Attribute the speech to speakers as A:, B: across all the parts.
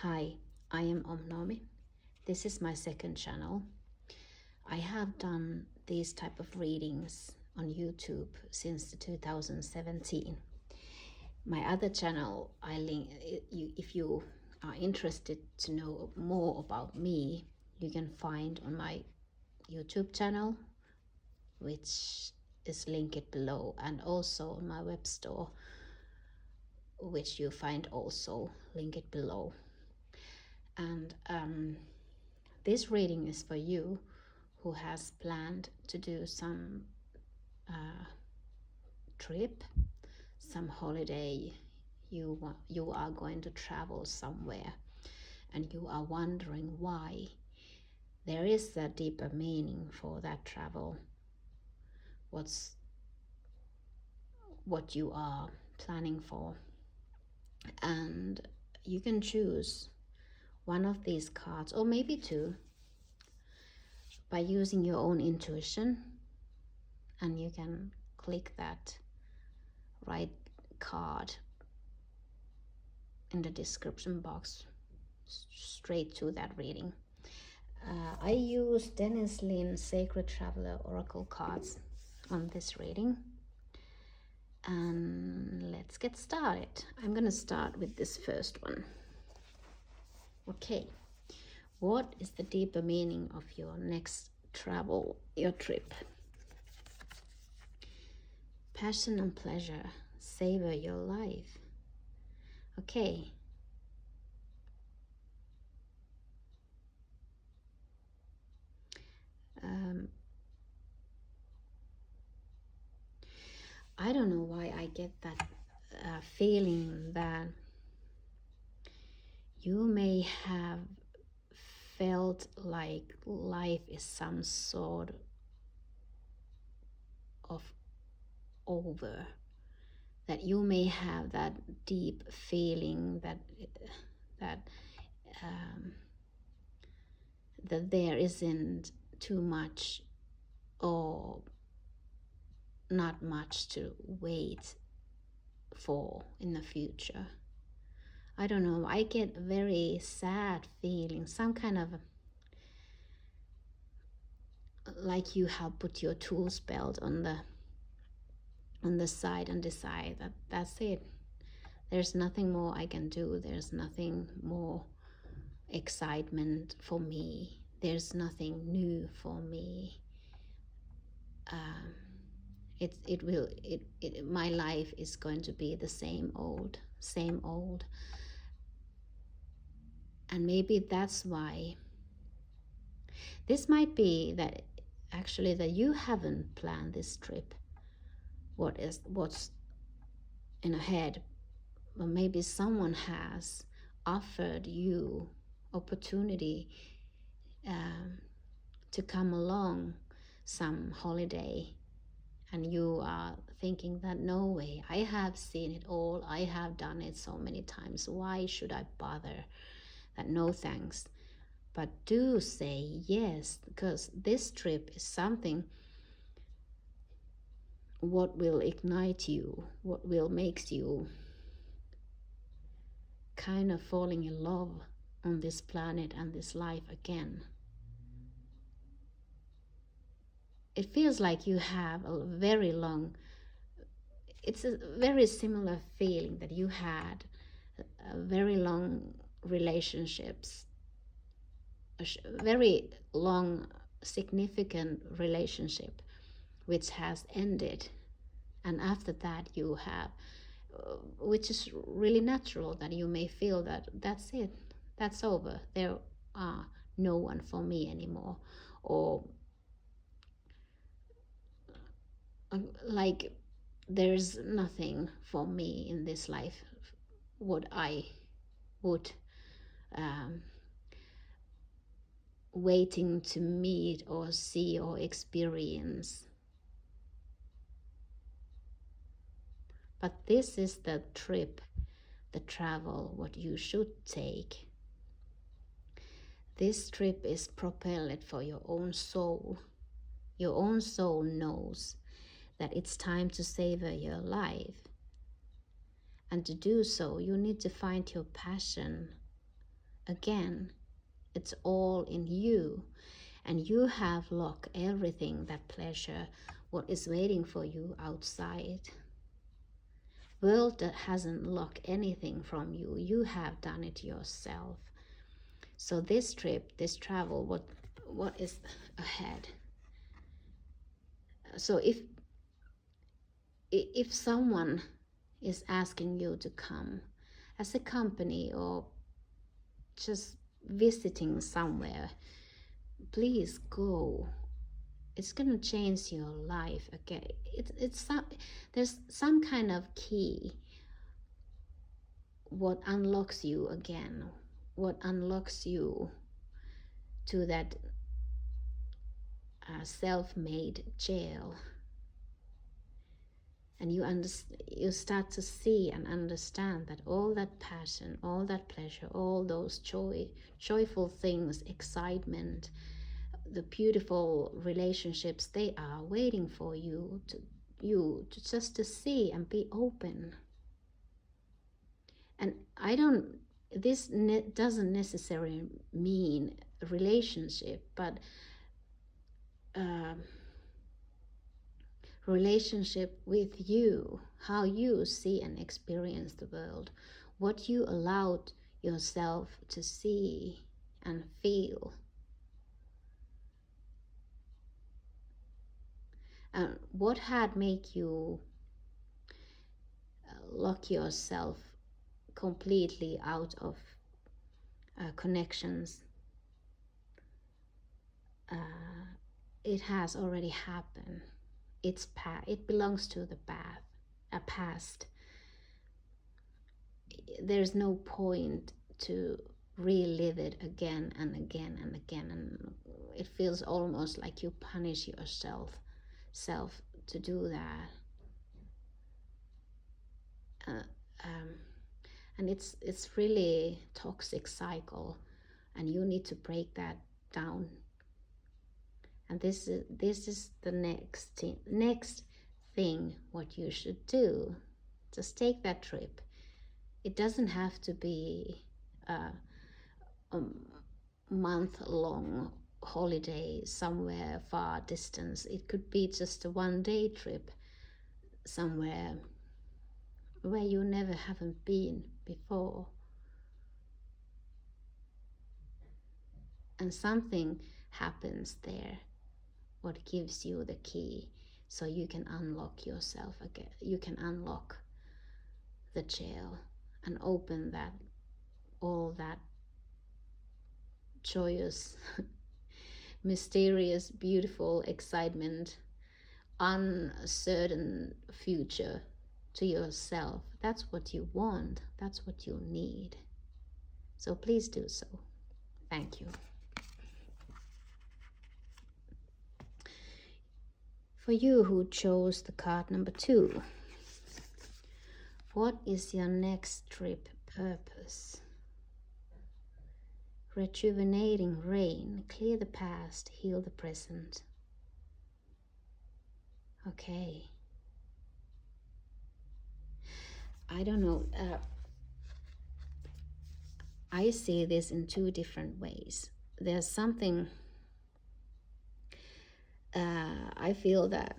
A: Hi, I am Noomi. This is my second channel. I have done these type of readings on YouTube since 2017. My other channel, I link. If you are interested to know more about me, you can find on my YouTube channel, which is linked below, and also on my web store, which you find also linked below. And this reading is for you who has planned to do some trip, some holiday. You are going to travel somewhere, and you are wondering why. There is a deeper meaning for that travel. What you are planning for, and you can choose one of these cards, or maybe two, by using your own intuition, and you can click that right card in the description box straight to that reading. I use Denise Linn Sacred Traveler Oracle cards on this reading, and let's get started. I'm gonna start with this first one. Okay, what is the deeper meaning of your next travel, your trip? Passion and pleasure, savor your life. Okay. I don't know why I get that feeling that you may have felt like life is some sort of over, that you may have that deep feeling that there isn't too much or not much to wait for in the future. I don't know, I get very sad feeling, some kind of like you have put your tools belt on the side and decide that that's it. There's nothing more I can do. There's nothing more excitement for me. There's nothing new for me. My life is going to be the same old. And maybe that's why. This might be that actually that you haven't planned this trip. What's in ahead, or maybe someone has offered you opportunity to come along some holiday, and you are thinking that no way, I have seen it all, I have done it so many times, why should I bother? That no thanks. But do say yes, because this trip is something what will ignite you, what will make you kind of falling in love on this planet and this life again. It feels like you have a very long, it's a very similar feeling that you had a very long relationships, a very long significant relationship which has ended, and after that you have which is really natural that you may feel that that's it, that's over, there are no one for me anymore, or like there's nothing for me in this life what I would waiting to meet or see or experience. But this is the trip, the travel, what you should take. This trip is propelled for your own soul. Your own soul knows that it's time to savor your life. And to do so, you need to find your passion again. It's all in you, and you have locked everything, that pleasure, what is waiting for you outside. World that hasn't locked anything from you. You have done it yourself. So this trip, this travel, what is ahead? So if someone is asking you to come as a company or just visiting somewhere, please go. It's gonna change your life again. There's some kind of key what unlocks you again, what unlocks you to that self-made jail. And you start to see and understand that all that passion, all that pleasure, all those joyful things, excitement, the beautiful relationships, they are waiting for you to just to see and be open. And this doesn't necessarily mean a relationship, but relationship with you, how you see and experience the world, what you allowed yourself to see and feel. And what had made you lock yourself completely out of connections? It has already happened. It belongs to the past. There's no point to relive it again and again and again, and it feels almost like you punish yourself to do that. And it's really toxic cycle, and you need to break that down. And this is the next thing what you should do. Just take that trip. It doesn't have to be a month-long holiday somewhere far distance. It could be just a one-day trip somewhere where you never haven't been before. And something happens there what gives you the key so you can unlock yourself again. You can unlock the jail and open all that joyous, mysterious, beautiful excitement, uncertain future to yourself. That's what you want. That's what you need. So please do so. Thank you. For you who chose the card number 2, what is your next trip purpose? Rejuvenating rain, clear the past, heal the present. Okay. I don't know. I see this in 2 different ways. There's something I feel that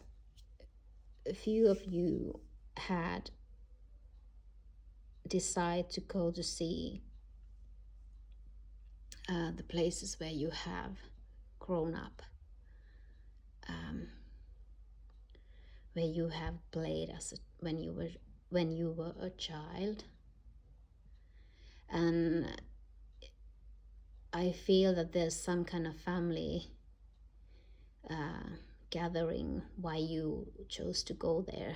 A: a few of you had decided to go to see the places where you have grown up, where you have played when you were a child. And I feel that there's some kind of family gathering why you chose to go there,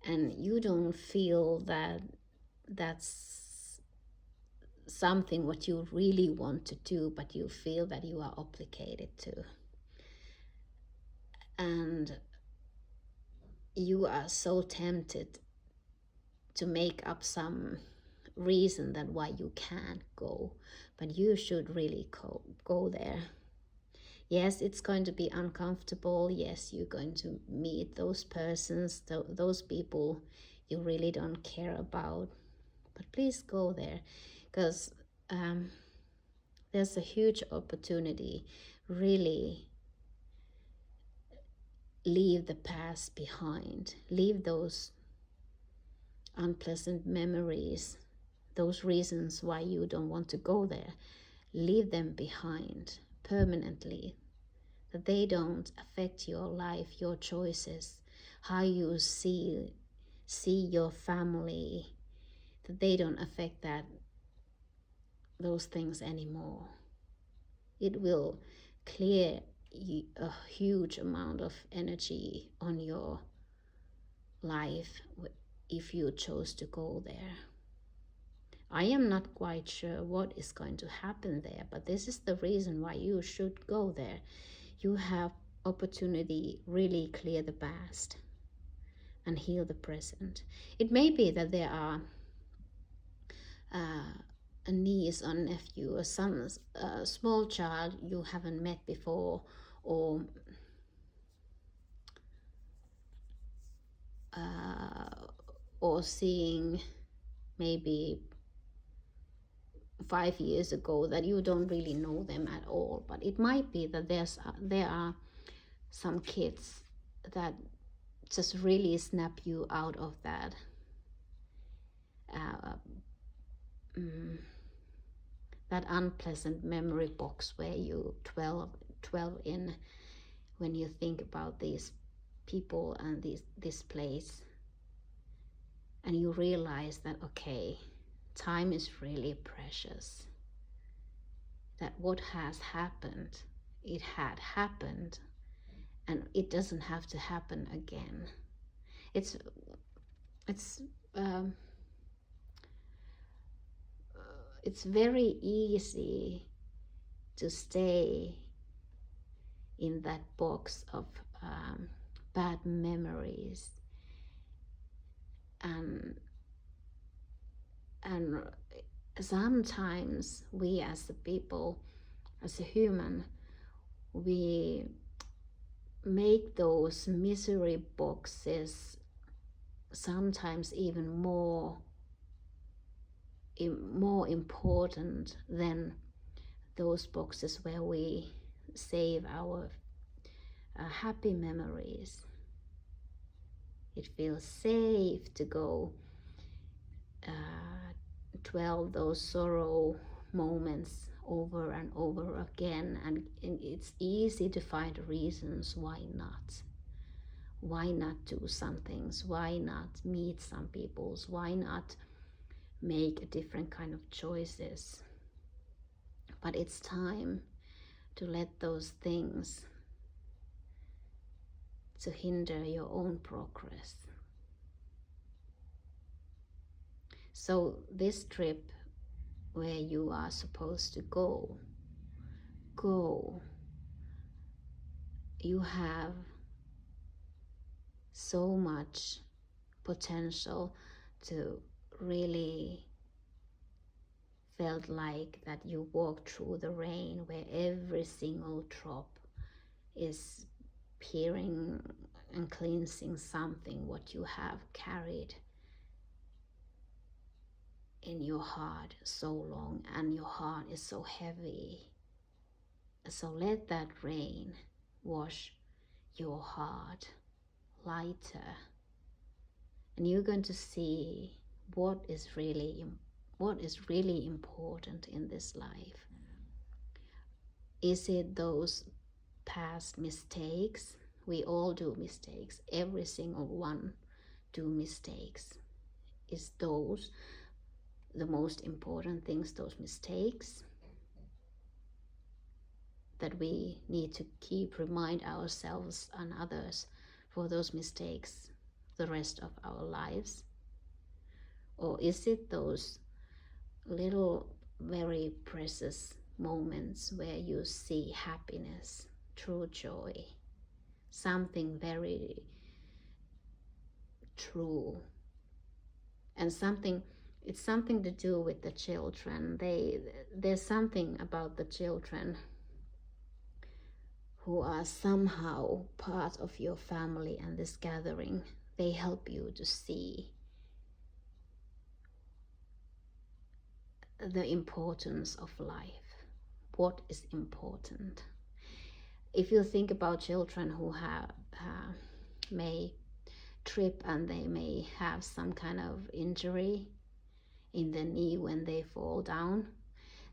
A: and you don't feel that that's something what you really want to do, but you feel that you are obligated to, and you are so tempted to make up some reason that why you can't go, but you should really go there. Yes, it's going to be uncomfortable. Yes, you're going to meet those persons, those people you really don't care about. But please go there, because there's a huge opportunity. Really leave the past behind. Leave those unpleasant memories, those reasons why you don't want to go there. Leave them behind permanently, that they don't affect your life, your choices, how you see your family, that they don't affect those things anymore. It will clear a huge amount of energy on your life if you chose to go there. I am not quite sure what is going to happen there, but this is the reason why you should go there. You have opportunity really clear the past and heal the present. It may be that there are a niece or nephew or some small child you haven't met before, or seeing maybe 5 years ago that you don't really know them at all. But it might be that there are some kids that just really snap you out of that that unpleasant memory box where you dwell in when you think about these people and this place, and you realize that, okay, time is really precious, that what has happened, it had happened, and it doesn't have to happen again. It's very easy to stay in that box of bad memories, and sometimes we as a people, as a human, we make those misery boxes sometimes even more important than those boxes where we save our happy memories. It feels safe to go dwell those sorrow moments over and over again, and it's easy to find reasons why not do some things, why not meet some peoples, why not make a different kind of choices. But it's time to let those things to hinder your own progress. So this trip where you are supposed to go, you have so much potential to really felt like that you walk through the rain, where every single drop is peering and cleansing something what you have carried in your heart so long, and your heart is so heavy. So let that rain wash your heart lighter, and you're going to see what is really important in this life. Is it those past mistakes? We all do mistakes. Every single one do mistakes. Is those the most important things, those mistakes that we need to remind ourselves and others for those mistakes the rest of our lives? Or is it those little very precious moments where you see happiness, true joy, something very true, and it's something to do with the children. There's something about the children who are somehow part of your family and this gathering. They help you to see the importance of life. What is important? If you think about children who may trip and they may have some kind of injury in the knee when they fall down,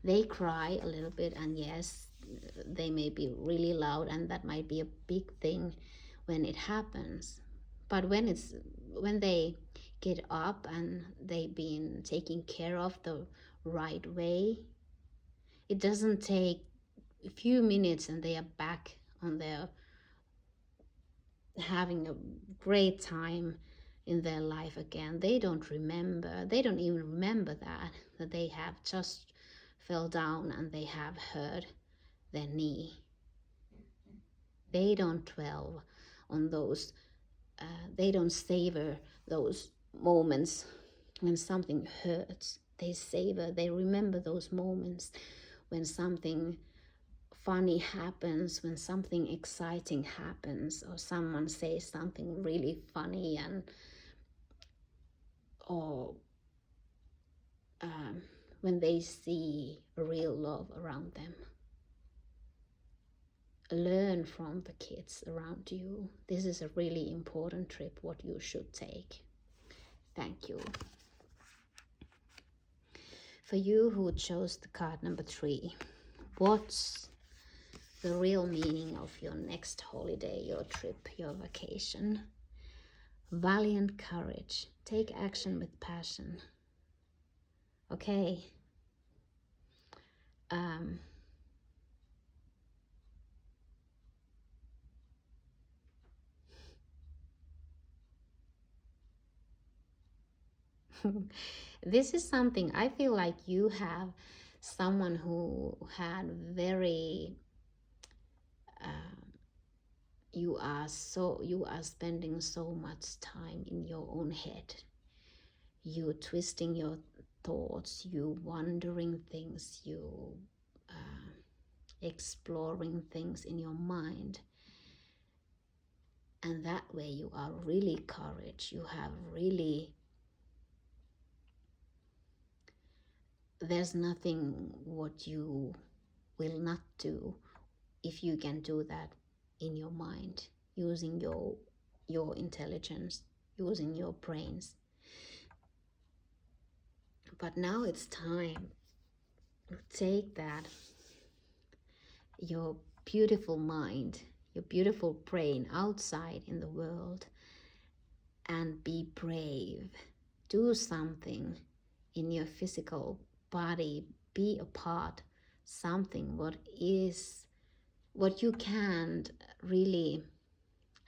A: they cry a little bit, and yes, they may be really loud, and that might be a big thing when it happens. But when they get up and they've been taken care of the right way, it doesn't take a few minutes and they are back on their having a great time in their life again. They don't even remember that they have just fell down and they have hurt their knee. They don't dwell on those, they don't savor those moments when something hurts. They remember those moments when something funny happens, when something exciting happens, or someone says something really funny, or when they see real love around them. Learn from the kids around you. This is a really important trip, what you should take. Thank you. For you who chose the card number 3, what's the real meaning of your next holiday, your trip, your vacation? Valiant courage. Take action with passion. Okay. This is something I feel like you have someone who had very you are spending so much time in your own head. You twisting your thoughts, you wondering things, you exploring things in your mind. And that way you are really courage. You have really, there's nothing what you will not do if you can do that in your mind, using your intelligence, using your brains. But now it's time to take that, your beautiful mind, your beautiful brain outside in the world, and be brave. Do something in your physical body. Be a part, something what you can't really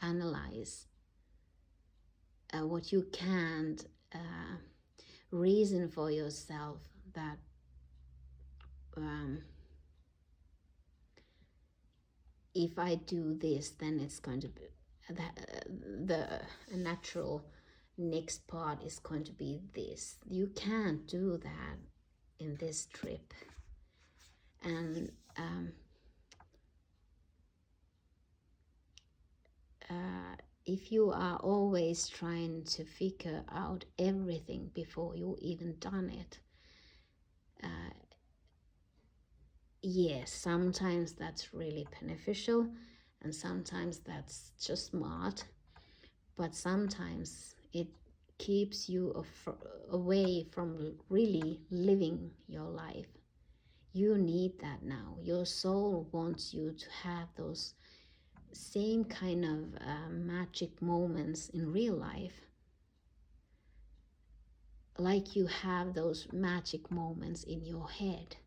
A: analyze, what you can't reason for yourself, that if I do this, then it's going to be the natural next part is going to be this. You can't do that in this trip. And if you are always trying to figure out everything before you even done it, yes, sometimes that's really beneficial and sometimes that's just smart, but sometimes it keeps you away from really living your life. You need that now. Your soul wants you to have those same kind of magic moments in real life, like you have those magic moments in your head.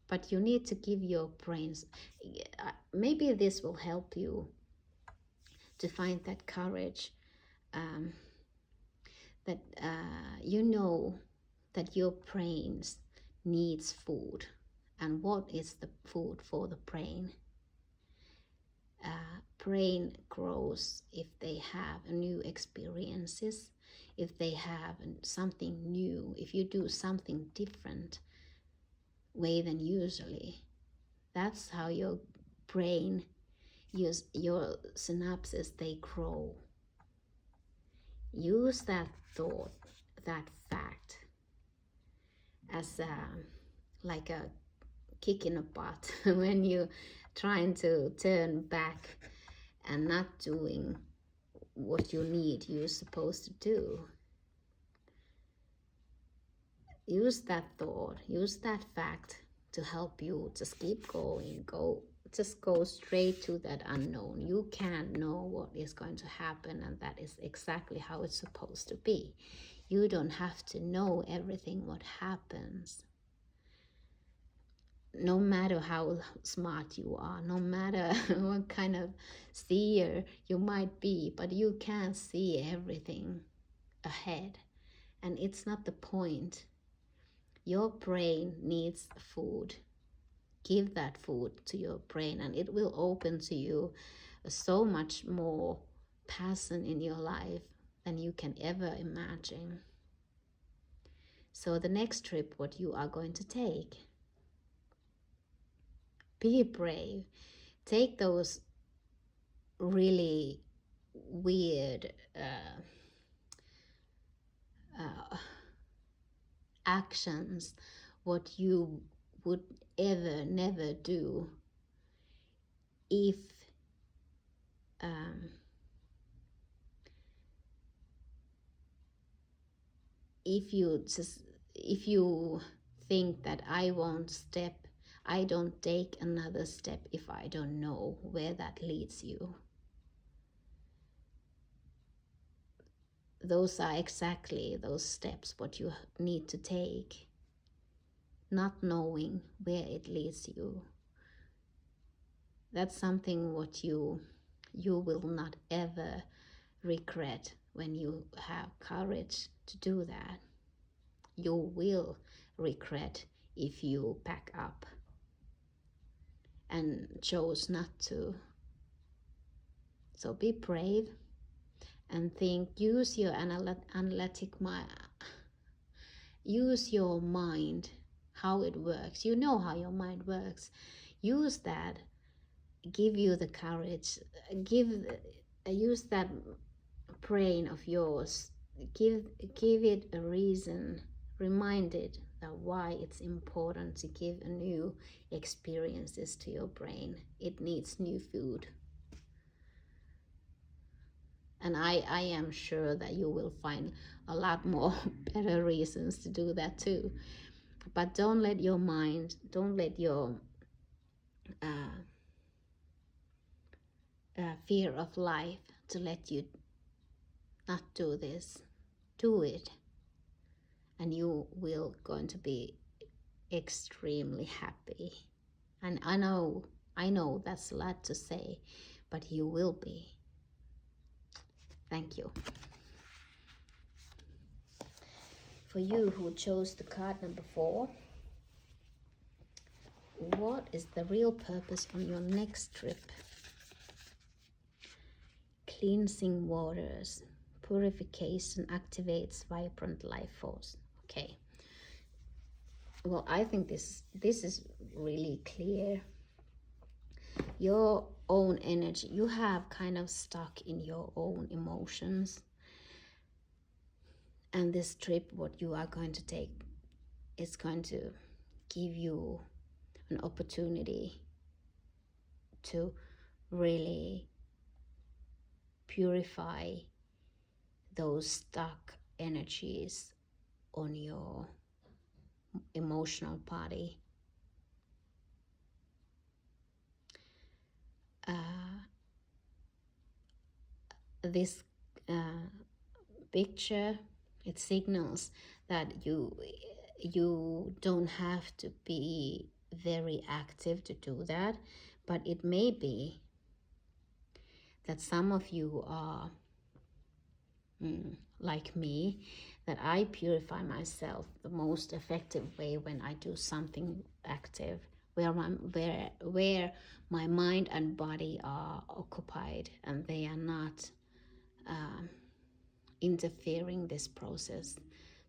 A: But you need to give your brains, maybe this will help you to find that courage, that you know that your brains needs food. And what is the food for the brain? Brain grows if they have new experiences, if they have something new, if you do something different way than usually. That's how your brain, your synapses, they grow. Use that thought, that fact, as like a kick in the butt when you trying to turn back and not doing what you're supposed to do. Use that thought, use that fact to help you just keep going. Just go straight to that unknown. You can't know what is going to happen, and that is exactly how it's supposed to be. You don't have to know everything what happens. No matter how smart you are, no matter what kind of seer you might be, but you can't see everything ahead. And it's not the point. Your brain needs food. Give that food to your brain, and it will open to you so much more passion in your life than you can ever imagine. So the next trip, what you are going to take, be brave. Take those really weird actions, what you would ever never do if if you think that I don't take another step if I don't know where that leads you. Those are exactly those steps what you need to take, not knowing where it leads you. That's something what you will not ever regret when you have courage to do that. You will regret if you pack up and chose not to. So be brave and think, use your analytic mind, use your mind, how it works. You know how your mind works. Use that, give you the courage, use that brain of yours, give it a reason, remind it that why it's important to give a new experiences to your brain. It needs new food. And I am sure that you will find a lot more better reasons to do that too. But don't let your mind, don't let your fear of life to let you not do this. Do it. And you will going to be extremely happy. And I know that's a lot to say, but you will be. Thank you. For you who chose the card number 4, what is the real purpose on your next trip? Cleansing waters, purification activates vibrant life force. Okay. Well, I think this is really clear. Your own energy, you have kind of stuck in your own emotions. And this trip, what you are going to take, is going to give you an opportunity to really purify those stuck energies on your emotional body. This picture, it signals that you don't have to be very active to do that, but it may be that some of you are like me, that I purify myself the most effective way when I do something active, where my mind and body are occupied and they are not interfering this process.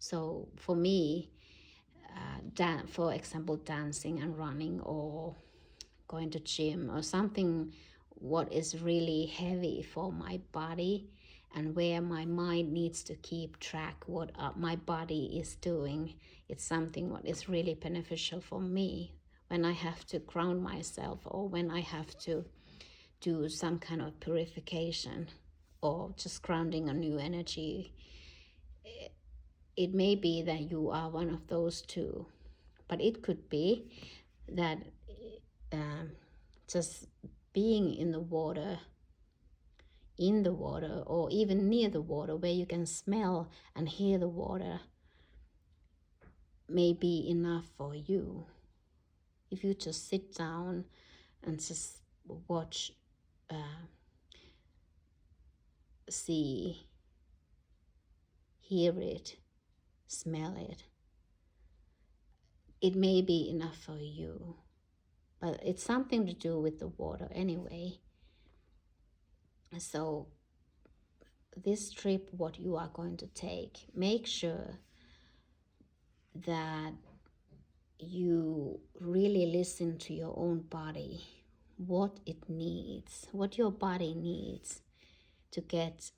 A: So for me, for example, dancing and running or going to gym or something what is really heavy for my body and where my mind needs to keep track what my body is doing. It's something what is really beneficial for me when I have to ground myself, or when I have to do some kind of purification, or just grounding a new energy. It may be that you are one of those two, but it could be that just being in the water, or even near the water, where you can smell and hear the water, may be enough for you. If you just sit down and just watch, see, hear it, smell it, it may be enough for you. But it's something to do with the water anyway. So this trip, what you are going to take, make sure that you really listen to your own body, what it needs, what your body needs to get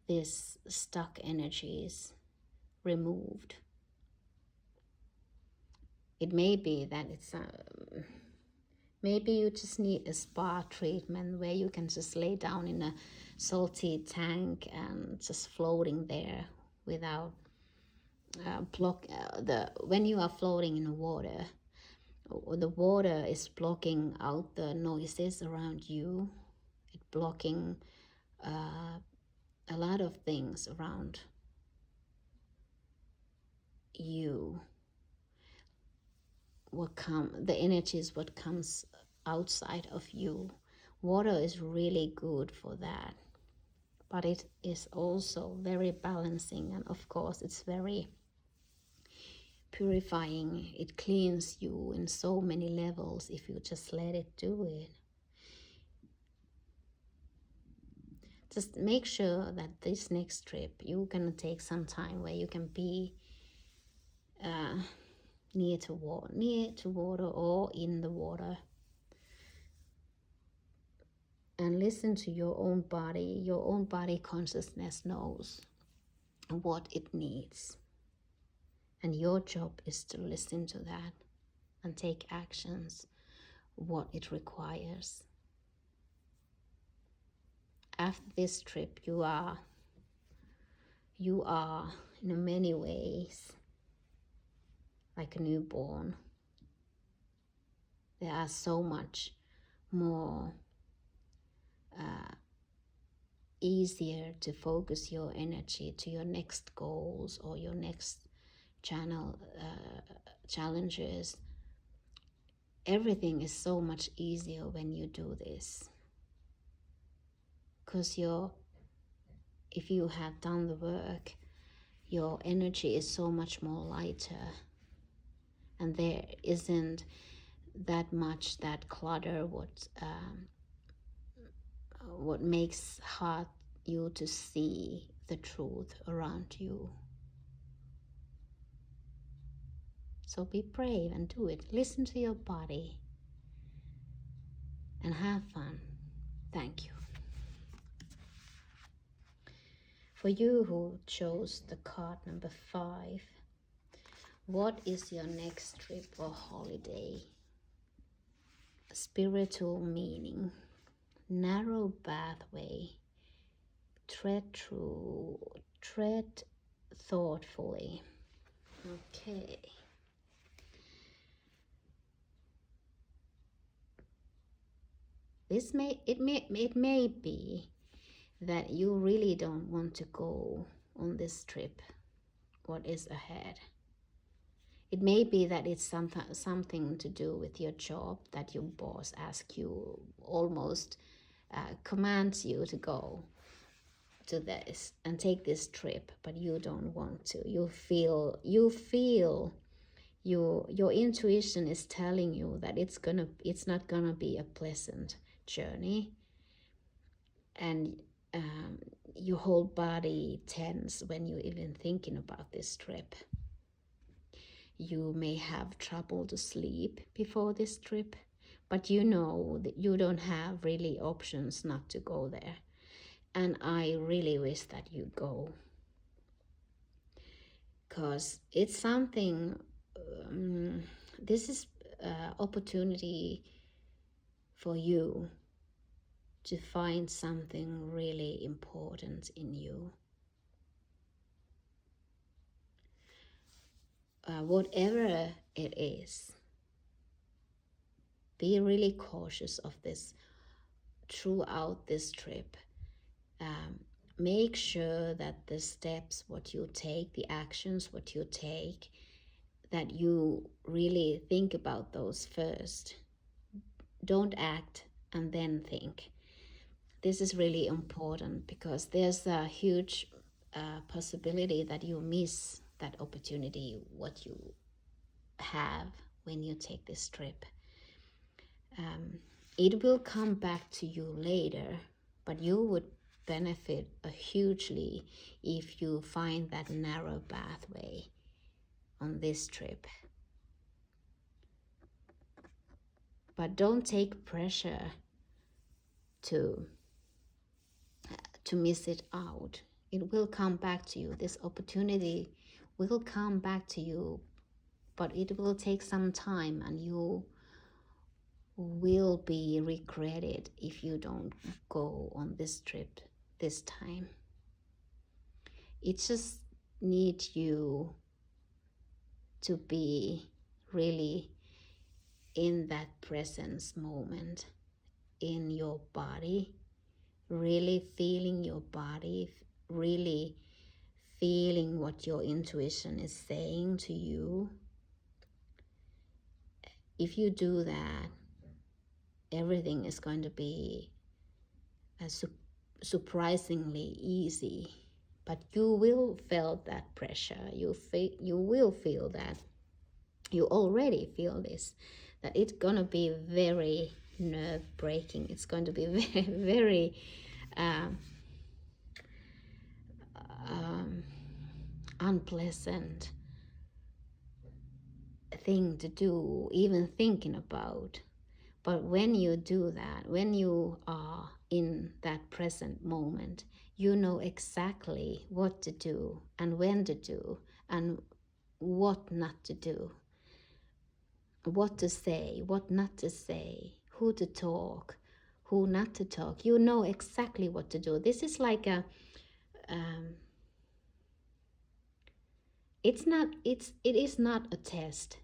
A: these stuck energies removed. It may be that it's maybe you just need a spa treatment where you can just lay down in a salty tank and just floating there without when you are floating in the water is blocking out the noises around you. It's blocking a lot of things around you. The energies what comes outside of you. Water is really good for that, but it is also very balancing, and of course it's very purifying. It cleans you in so many levels if you just let it do it. Just make sure that this next trip you're gonna take some time where you can be near to water or in the water, and listen to your own body. Your own body consciousness knows what it needs, and your job is to listen to that and take actions what it requires. After this trip, you are in many ways like a newborn. There are so much more easier to focus your energy to your next goals or your next challenges. Everything is so much easier when you do this, because if you have done the work, your energy is so much more lighter, and there isn't that much that clutter what makes hard you to see the truth around you. So be brave and do it. Listen to your body and have fun. Thank you. For you who chose the card number 5, what is your next trip or holiday? Spiritual meaning, narrow pathway, tread thoughtfully. Okay. It may be that you really don't want to go on this trip. What is ahead? It may be that it's something to do with your job, that your boss asks you, almost commands you to go to this and take this trip, but you don't want to. You feel your intuition is telling you that it's not gonna be a pleasant journey, and your whole body tense when you're even thinking about this trip. You may have trouble to sleep before this trip, but you know that you don't have really options not to go there. And I really wish that you go, because it's something, this is opportunity for you to find something really important in you. Whatever it is, be really cautious of this throughout this trip. Make sure that the steps, what you take, the actions, what you take, that you really think about those first. Don't act and then think. This is really important, because there's a huge possibility that you miss that opportunity, what you have when you take this trip. It will come back to you later, but you would benefit hugely if you find that narrow pathway on this trip. But don't take pressure to miss it out. It will come back to you. This opportunity will come back to you, but it will take some time, and you will be regretted if you don't go on this trip this time. It just needs you to be really in that presence moment, in your body, really feeling your body, really feeling what your intuition is saying to you. If you do that, everything is going to be surprisingly easy. But you will feel that pressure. You will feel that. You already feel this, that it's gonna be very nerve-breaking. It's going to be very, very unpleasant thing to do, even thinking about. But when you do that, when you are in that present moment, you know exactly what to do and when to do and what not to do, what to say, what not to say, who to talk, who not to talk. You know exactly what to do. This is like a it is not a test.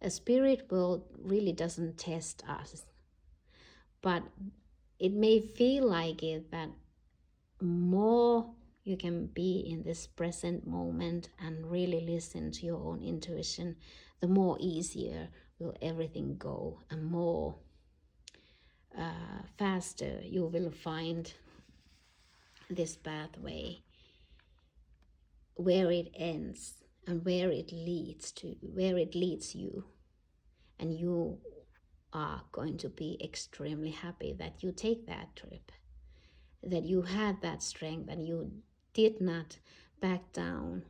A: A spirit world really doesn't test us, but it may feel like it, that more you can be in this present moment and really listen to your own intuition, the more easier will everything go, and more faster you will find this pathway, where it ends and where it leads to, where it leads you. And you are going to be extremely happy that you take that trip, that you had that strength, and you did not back down.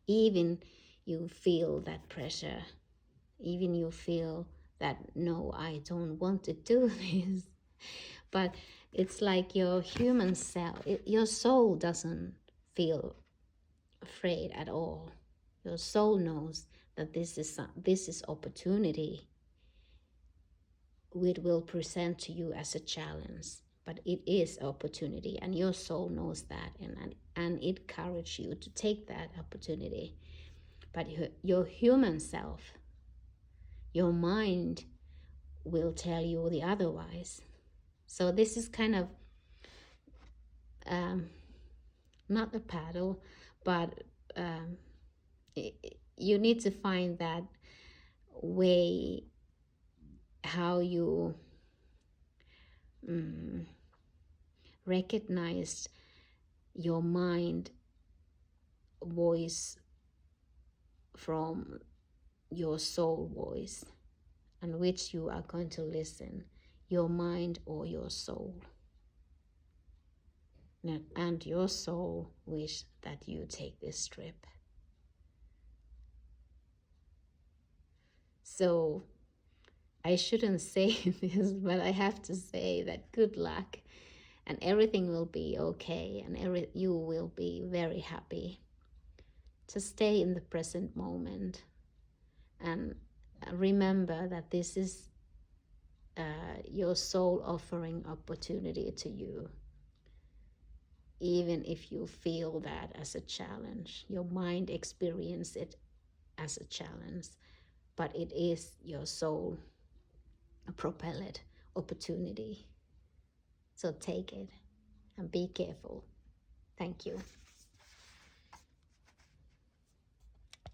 A: Even you feel that pressure, even you feel that, no, I don't want to do this. But it's like your human self, your soul doesn't feel afraid at all. Your soul knows that this is opportunity. It will present to you as a challenge, but it is opportunity, and your soul knows that, and it encourages you to take that opportunity. But your human self, your mind, will tell you the otherwise. So this is kind of not a paddle, but you need to find that way, how you recognize your mind voice from your soul voice, and which you are going to listen, your mind or your soul. And your soul wish that you take this trip. So I shouldn't say this, but I have to say that good luck. and everything will be okay, and you will be very happy. Just stay in the present moment and remember that this is your soul offering opportunity to you. Even if you feel that as a challenge, your mind experiences it as a challenge, but it is your soul propelled opportunity. So take it and be careful. Thank you.